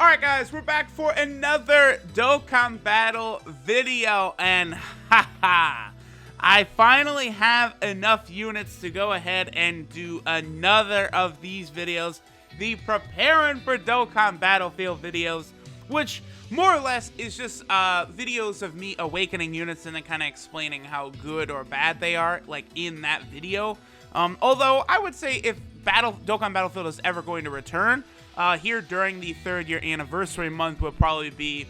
Alright guys, we're back for another Dokkan battle video, and haha, I finally have enough units to go ahead and do another of these videos, the Preparing for Dokkan Battlefield videos, which more or less is just videos of me awakening units and then kind of explaining how good or bad they are, like in that video. Although I would say if Dokkan Battlefield is ever going to return, here during the 3rd year anniversary month would probably be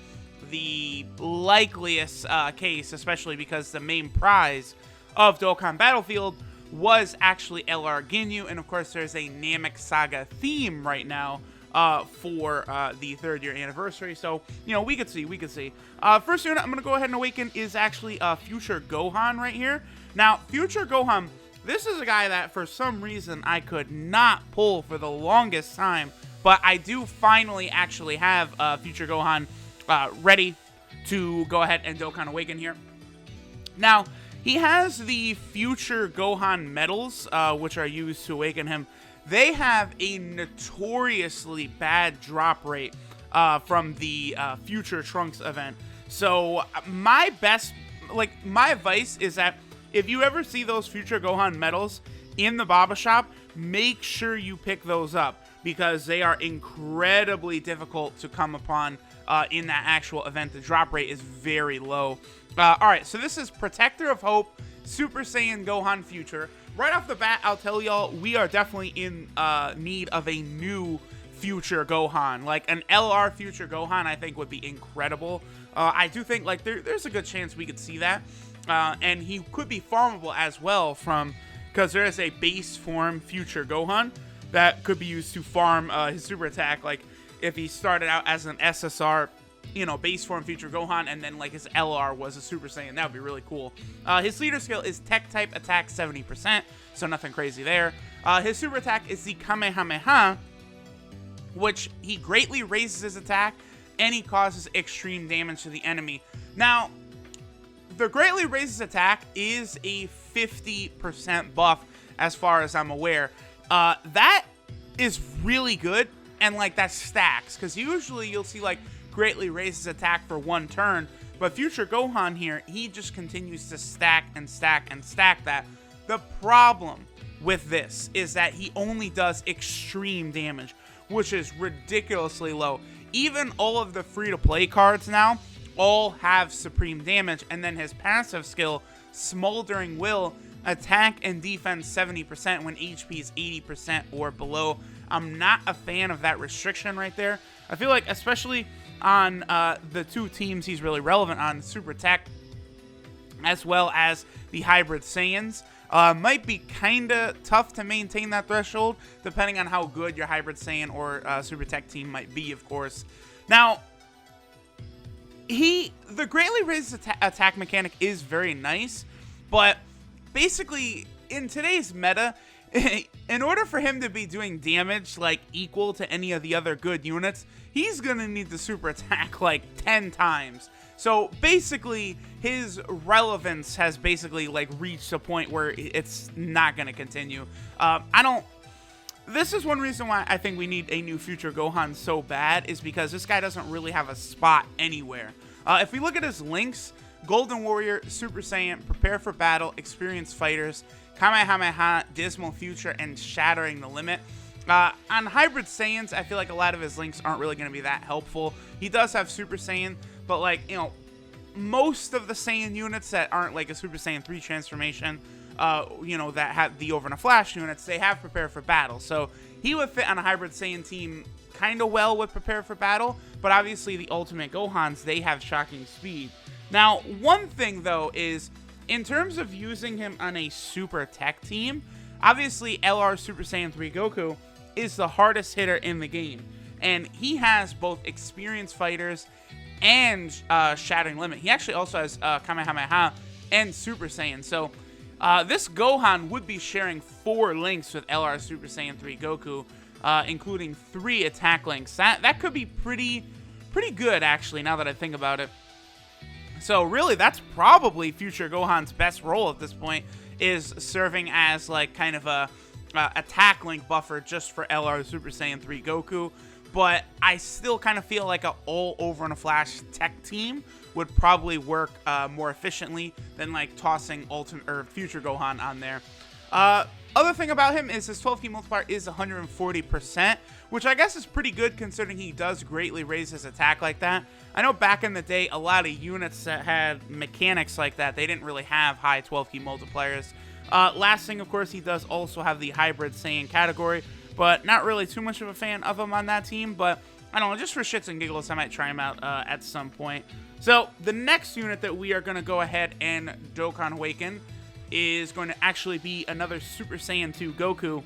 the likeliest case, especially because the main prize of Dokkan Battlefield was actually LR Ginyu, and of course there's a Namek Saga theme right now for the 3rd year anniversary, so, you know, we could see. First unit I'm going to go ahead and awaken is actually Future Gohan right here. Now, Future Gohan, this is a guy that for some reason I could not pull for the longest time, but I do finally actually have Future Gohan ready to go ahead and Dokkan Awaken here. Now, he has the Future Gohan medals, which are used to awaken him. They have a notoriously bad drop rate from the Future Trunks event. So my advice is that if you ever see those Future Gohan medals in the Baba shop, make sure you pick those up, because they are incredibly difficult to come upon in that actual event. The drop rate is very low. Alright, so this is Protector of Hope, Super Saiyan Gohan Future. Right off the bat, I'll tell y'all, we are definitely in need of a new Future Gohan. Like, an LR Future Gohan, I think, would be incredible. I do think, like, there's a good chance we could see that. And he could be farmable as well because there is a base form Future Gohan that could be used to farm his super attack. Like, if he started out as an SSR, you know, base form Future Gohan, and then, like, his LR was a Super Saiyan, that would be really cool. His leader skill is Tech type attack 70%, so nothing crazy there. His super attack is the Kamehameha, which he greatly raises his attack, and he causes extreme damage to the enemy. Now, the greatly raises attack is a 50% buff as far as I'm aware. That is really good, and like that stacks, because usually you'll see like greatly raises attack for one turn, but Future Gohan here, he just continues to stack and stack and stack that. The problem with this is that he only does extreme damage, which is ridiculously low. Even all of the free-to-play cards now all have supreme damage, and then his passive skill, Smoldering Will, attack and defense 70% when HP is 80% or below. I'm not a fan of that restriction right there. I feel like, especially on the two teams he's really relevant on, Super Tech as well as the Hybrid Saiyans, might be kinda tough to maintain that threshold, depending on how good your Hybrid Saiyan or Super Tech team might be, of course. Now, the greatly raised attack mechanic is very nice, but basically in today's meta, in order for him to be doing damage like equal to any of the other good units, he's gonna need the super attack like 10 times. So basically his relevance has basically like reached a point where it's not gonna continue. This is one reason why I think we need a new Future Gohan so bad, is because this guy doesn't really have a spot anywhere. If we look at his links, Golden Warrior, Super Saiyan, Prepare for Battle, Experienced Fighters, Kamehameha, Dismal Future, and Shattering the Limit. On Hybrid Saiyans, I feel like a lot of his links aren't really going to be that helpful. He does have Super Saiyan, but like, you know, most of the Saiyan units that aren't like a Super Saiyan 3 transformation, you know, that have the Over in a Flash units, they have Prepare for Battle. So he would fit on a Hybrid Saiyan team kind of well with Prepare for Battle, but obviously the Ultimate Gohans, they have Shocking Speed. Now, one thing though is, in terms of using him on a Super Tech team, obviously LR Super Saiyan 3 Goku is the hardest hitter in the game, and he has both Experienced Fighters and Shattering Limit. He actually also has Kamehameha and Super Saiyan, so this Gohan would be sharing 4 links with LR Super Saiyan 3 Goku, including 3 attack links. That could be pretty good, actually, now that I think about it. So really, that's probably Future Gohan's best role at this point, is serving as like kind of a attack link buffer just for LR Super Saiyan 3 Goku. but I still kind of feel like a all over in a flash tech team would probably work more efficiently than like tossing ultimate or future Gohan on there. Other thing about him is his 12 key multiplier is 140%, which I guess is pretty good considering he does greatly raise his attack like that. I know back in the day, a lot of units that had mechanics like that, they didn't really have high 12 key multipliers. Last thing, of course, he does also have the hybrid Saiyan category, but not really too much of a fan of him on that team. But I don't know, just for shits and giggles, I might try him out at some point. So the next unit that we are going to go ahead and Dokkan Awaken is going to actually be another Super Saiyan 2 Goku.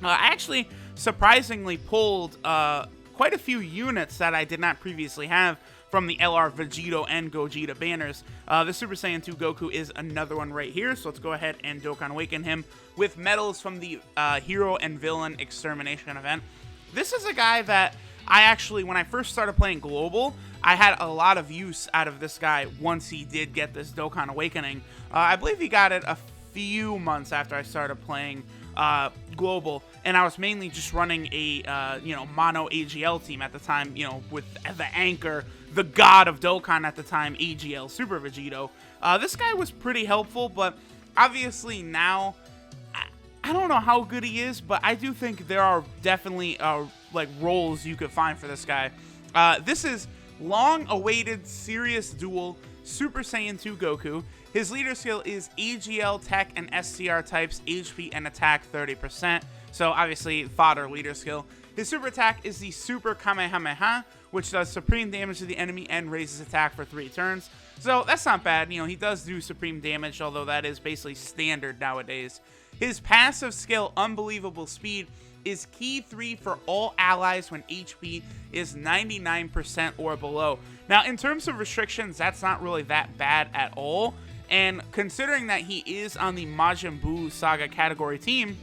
I actually surprisingly pulled quite a few units that I did not previously have from the LR Vegito and Gogeta banners. The Super Saiyan 2 Goku is another one right here, so let's go ahead and Dokkan Awaken him with medals from the Hero and Villain Extermination event. This is a guy that I actually, when I first started playing Global, I had a lot of use out of this guy once he did get this Dokkan Awakening. I believe he got it a few months after I started playing Global, and I was mainly just running a mono AGL team at the time, with the anchor, the god of Dokkan at the time, AGL Super Vegito. This guy was pretty helpful, but obviously now I don't know how good he is, but I do think there are definitely like roles you could find for this guy. This is long-awaited serious duel Super Saiyan 2 Goku. His leader skill is AGL, Tech, and STR types, HP and attack 30%. So obviously fodder leader skill. His super attack is the Super Kamehameha, which does supreme damage to the enemy and raises attack for 3 turns. So that's not bad. He does do supreme damage, although that is basically standard nowadays. His passive skill, Unbelievable Speed, is key 3 for all allies when HP is 99% or below. Now, in terms of restrictions, that's not really that bad at all. And considering that he is on the Majin Buu Saga category team,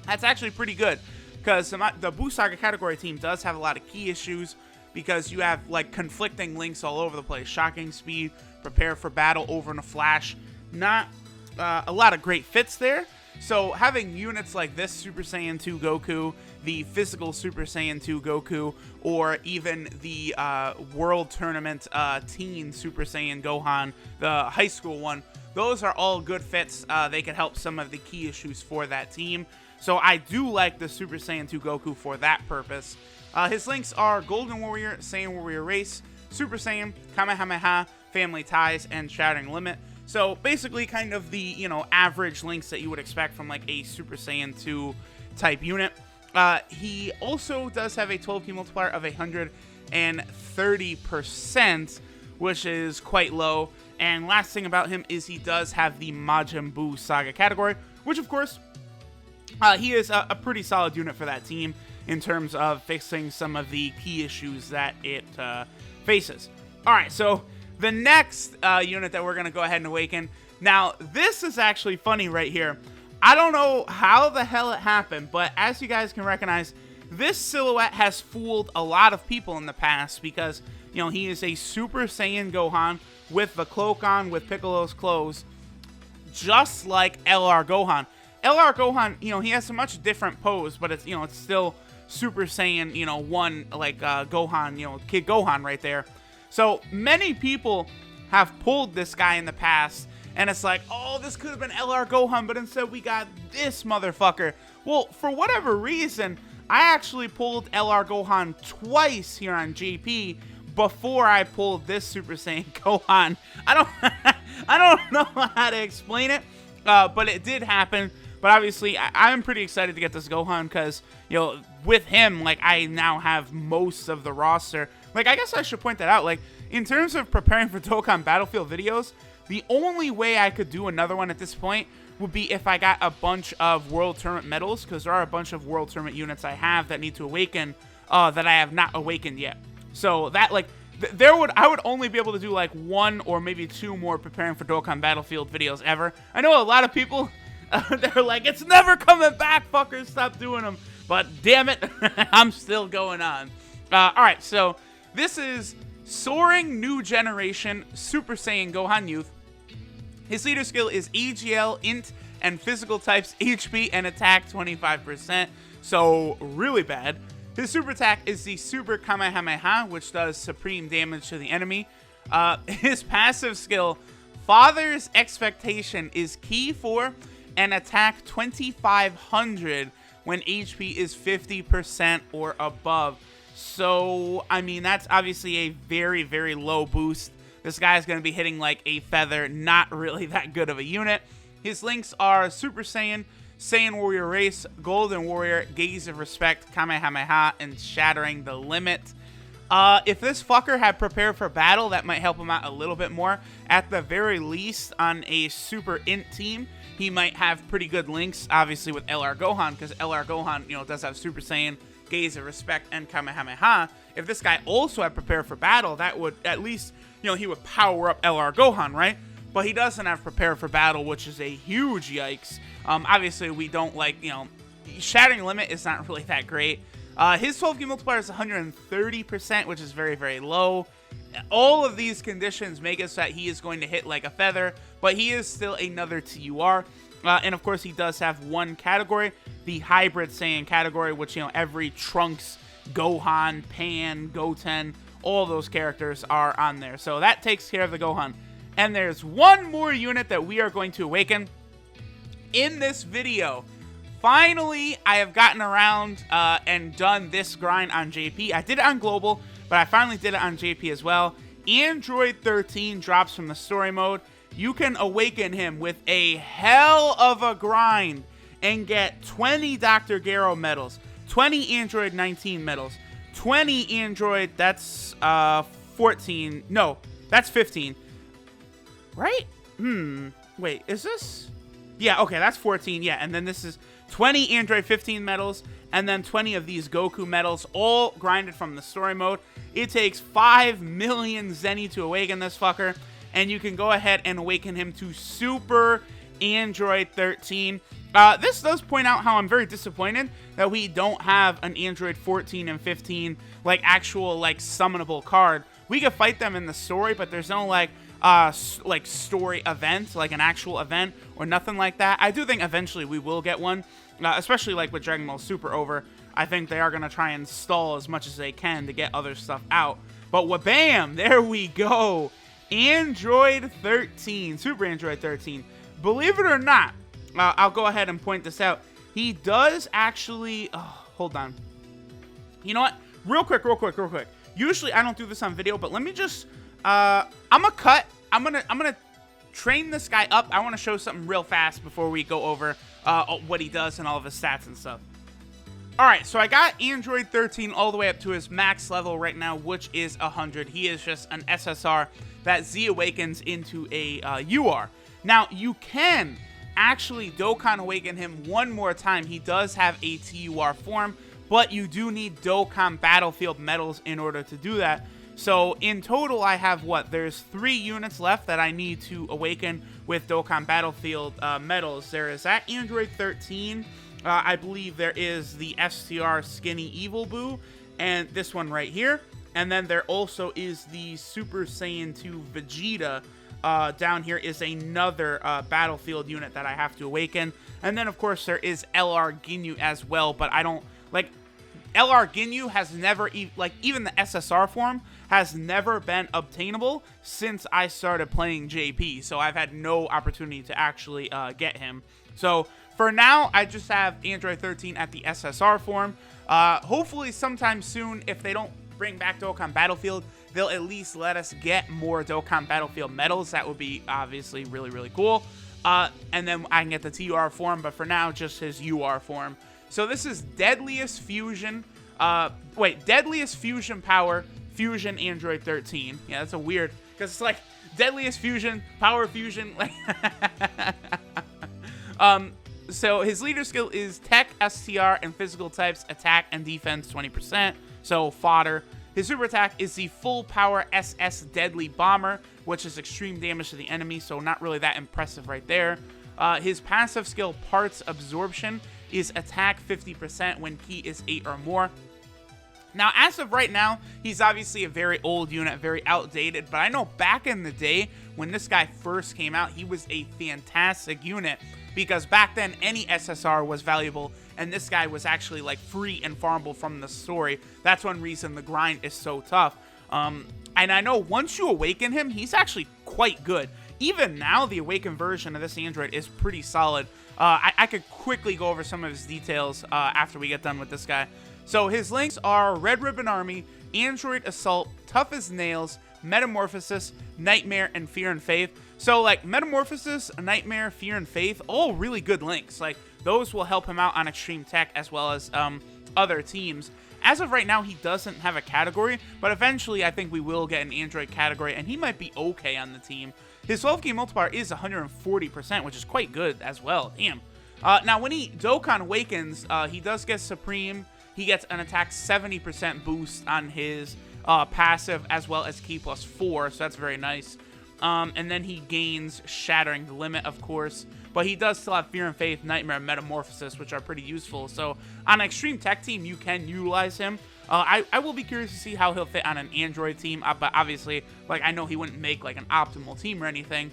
that's actually pretty good. Because the Buu Saga category team does have a lot of key issues, because you have like conflicting links all over the place. Shocking Speed, Prepare for Battle, Over in a Flash. Not a lot of great fits there. So having units like this Super Saiyan 2 Goku, the physical Super Saiyan 2 Goku, or even the World Tournament teen Super Saiyan Gohan, the high school one, those are all good fits. They could help some of the key issues for that team. So I do like the Super Saiyan 2 Goku for that purpose. His links are Golden Warrior, Saiyan Warrior Race, Super Saiyan, Kamehameha, Family Ties, and Shattering Limit. So basically kind of the, average links that you would expect from like a Super Saiyan 2 type unit. He also does have a 12 key multiplier of 130%, which is quite low. And last thing about him is he does have the Majin Buu Saga category, which of course, he is a pretty solid unit for that team in terms of fixing some of the key issues that it faces. Alright, so the next unit that we're going to go ahead and awaken. Now, this is actually funny right here. I don't know how the hell it happened, but as you guys can recognize, this silhouette has fooled a lot of people in the past because, he is a Super Saiyan Gohan with the cloak on, with Piccolo's clothes, just like LR Gohan. LR Gohan, he has a much different pose, but it's, it's still Super Saiyan, 1, like Gohan, Kid Gohan right there. So many people have pulled this guy in the past, and it's like, oh, this could have been LR Gohan, but instead we got this motherfucker. Well, for whatever reason, I actually pulled LR Gohan twice here on JP before I pulled this Super Saiyan Gohan. I don't know how to explain it, but it did happen. But obviously, I'm pretty excited to get this Gohan because, with him, like, I now have most of the roster. Like, I guess I should point that out. Like, in terms of preparing for Dokkan Battlefield videos, the only way I could do another one at this point would be if I got a bunch of World Tournament medals, because there are a bunch of World Tournament units I have that need to awaken that I have not awakened yet. So that, like, I would only be able to do, like, 1 or maybe 2 more preparing for Dokkan Battlefield videos ever. I know a lot of people, they're like, it's never coming back, fuckers, stop doing them. But damn it, I'm still going on. Alright, so this is Soaring New Generation Super Saiyan Gohan Youth. His leader skill is AGL, Int, and physical types HP and attack 25%. So really bad. His super attack is the Super Kamehameha, which does supreme damage to the enemy. His passive skill, Father's Expectation, is key for an attack 2500 when HP is 50% or above. So, I mean, that's obviously a very, very low boost. This guy's going to be hitting like a feather, not really that good of a unit. His links are Super Saiyan, Saiyan Warrior Race, Golden Warrior, Gaze of Respect, Kamehameha, and Shattering the Limit. If this fucker had Prepare for Battle, that might help him out a little bit more. At the very least, on a Super Int team, he might have pretty good links, obviously, with LR Gohan, because LR Gohan, you know, does have Super Saiyan, Gaze of Respect, and Kamehameha. If this guy also had Prepare for Battle, that would at least, you know, he would power up LR Gohan, right? But he doesn't have Prepare for Battle, which is a huge yikes. Obviously, we don't like, you know, Shattering Limit is not really that great. His 12-key multiplier is 130%, which is very, very low. All of these conditions make it so that he is going to hit like a feather, but he is still another TUR. And of course, he does have one category, the Hybrid Saiyan category, which, you know, every Trunks, Gohan, Pan, Goten, all those characters are on there. So that takes care of the Gohan. And there's one more unit that we are going to awaken in this video. Finally, I have gotten around and done this grind on JP. I did it on Global, but I finally did it on JP as well. Android 13 drops from the story mode. You can awaken him with a hell of a grind and get 20 Dr. Garo medals, 20 Android 19 medals, 20 Android, that's 14, no, that's 15. Right? Wait, is this? Yeah, okay, that's 14, yeah, and then this is 20 Android 15 medals, and then 20 of these Goku medals, all grinded from the story mode. It takes 5 million Zenny to awaken this fucker, and you can go ahead and awaken him to Super Android 13. This does point out how I'm very disappointed that we don't have an Android 14 and 15, like, actual, like, summonable card. We could fight them in the story, but there's no, like story event, like an actual event or nothing like that. I do think eventually we will get one, especially like with Dragon Ball Super over. I think they are going to try and stall as much as they can to get other stuff out. But wha-bam, there we go. Android 13, Super Android 13. Believe it or not, I'll go ahead and point this out. He does actually, hold on. You know what? Real quick. Usually I don't do this on video, but let me just, I'm gonna train this guy up. I want to show something real fast before we go over what he does and all of his stats and stuff. Alright, so I got Android 13 all the way up to his max level right now, which is 100. He is just an SSR that Z awakens into a UR. Now, you can actually Dokkan awaken him one more time. He does have a TUR form, but you do need Dokkan Battlefield medals in order to do that. So in total, I have what? There's 3 units left that I need to awaken with Dokkan Battlefield medals. There is that Android 13. I believe there is the STR Skinny Evil Boo, and this one right here. And then there also is the Super Saiyan 2 Vegeta. Down here is another Battlefield unit that I have to awaken. And then, of course, there is LR Ginyu as well, but I don't, like, LR Ginyu has never, even the SSR form has never been obtainable since I started playing JP, so I've had no opportunity to actually get him. So, for now, I just have Android 13 at the SSR form. Hopefully, sometime soon, if they don't bring back Dokkan Battlefield, they'll at least let us get more Dokkan Battlefield medals. That would be obviously really, really cool. And then I can get the TUR form, but for now, just his UR form. So this is Deadliest Fusion. Deadliest Fusion Power, Fusion Android 13. Yeah, that's a weird, because it's like Deadliest Fusion, Power Fusion. So his leader skill is Tech, STR, and Physical types, Attack and Defense 20%. So fodder. His super attack is the full power SS Deadly Bomber, which is extreme damage to the enemy, so not really that impressive right there. His passive skill, Parts Absorption, is attack 50% when ki is 8 or more. Now, as of right now, he's obviously a very old unit, very outdated, but I know back in the day when this guy first came out, he was a fantastic unit, because back then any SSR was valuable and this guy was actually like free and farmable from the story. That's one reason the grind is so tough. And I know once you awaken him, he's actually quite good. Even now, the awakened version of this android is pretty solid. I could quickly go over some of his details after we get done with this guy. So his links are Red Ribbon Army, Android Assault, Tough as Nails, Metamorphosis, Nightmare, and Fear and Faith. So like Metamorphosis, Nightmare, Fear and Faith, all really good links. Like those will help him out on Extreme Tech as well as other teams. As of right now, he doesn't have a category, but eventually I think we will get an Android category, and he might be okay on the team. His 12-key multiplier is 140%, which is quite good as well. Damn. Now, when Dokkan awakens, he does get Supreme. He gets an attack 70% boost on his passive, as well as Ki plus 4, so that's very nice. And then he gains Shattering the Limit, of course. But he does still have Fear and Faith, Nightmare, and Metamorphosis, which are pretty useful. So on an Extreme Tech team, you can utilize him. I will be curious to see how he'll fit on an Android team. But obviously, like I know he wouldn't make like an optimal team or anything.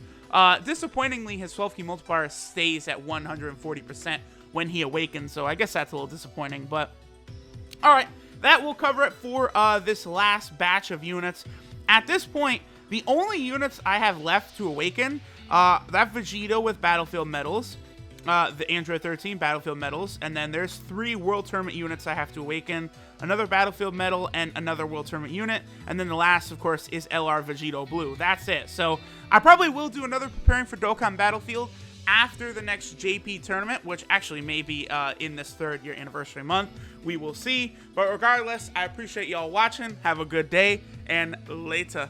Disappointingly, his 12-key multiplier stays at 140% when he awakens. So I guess that's a little disappointing. But all right, that will cover it for this last batch of units. At this point, the only units I have left to awaken, that Vegeta with Battlefield Medals, the Android 13 Battlefield Medals, and then there's 3 World Tournament units I have to awaken, another Battlefield Medal, and another World Tournament unit, and then the last, of course, is LR Vegito Blue. That's it. So I probably will do another preparing for Dokkan Battlefield after the next JP tournament, which actually may be in this 3rd year anniversary month. We will see. But regardless, I appreciate y'all watching. Have a good day, and later.